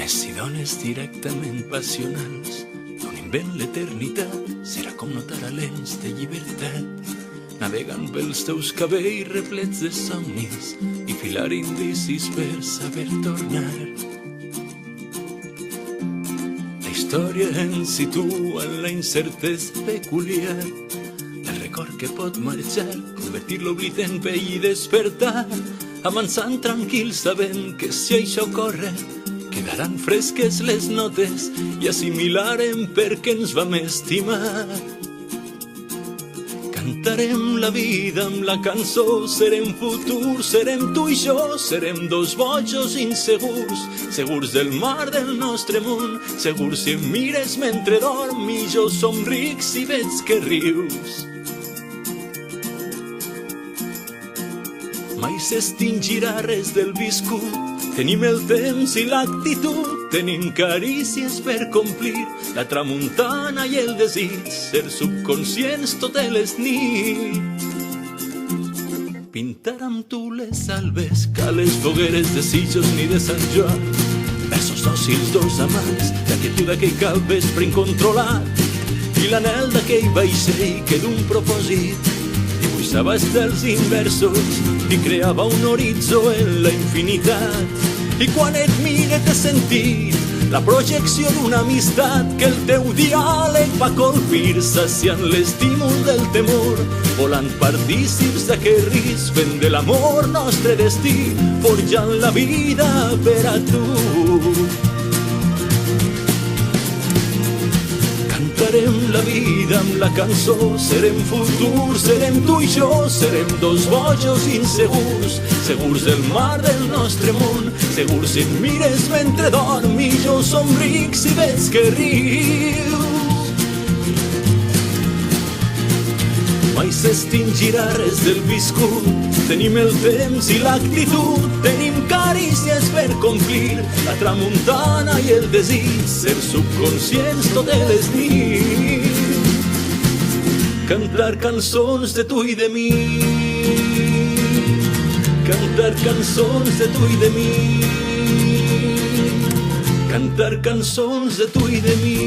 Homes i dones directament passionals, d'un invent l'eternitat serà com notar alens de llibertat, navegant pels teus cabells replets de somnis i filar indicis per saber tornar. La història ens situa en la incertesa peculiar del record que pot marxar, convertir l'oblit en pell i despertar, avançant tranquil sabent que si això ocorre quedaran fresques les notes i assimilarem per què ens vam estimar. Cantarem la vida amb la cançó, serem futur, serem tu i jo, serem dos bojos insegurs, segurs del mar del nostre món, segurs si em mires mentre dorm i jo somric si veig que rius. Mai s'extingirà res del viscut, tenim el temps i l'actitud, tenim carícies per complir, la tramuntana i el desig, ser subconscients totes les nits. Pintar amb tu les albes, cales, fogueres, desitjos ni de Sant Joan, versos dòcils, dos amants, la quietud d'aquell capvespre incontrolat i l'anel d'aquell vaixell que d'un propòsit dibuixava estels inversos i creava un horitzó en la infinitat. I quan et mire t'he sentit la projecció d'una amistat que el teu diàleg va colpir, saciant l'estímul del temor, volant partícips d'aquest risc, fent de l'amor nostre destí, forjant la vida per a tu. Cantarem la vida amb la cançó, serem futur, serem tu i jo, serem dos bojos insegurs, segurs del mar del nostre món, segurs si et mires mentre dorm i jo somric si veig que rius. Mai s'extingirà res del viscut, tenim el temps i l'actitud, tenim carícies per complir, la tramuntana i el desig, ser subconscients totes les nits. Cantar cançons de tu i de mi, cantar cançons de tu i de mi, cantar cançons de tu i de mi.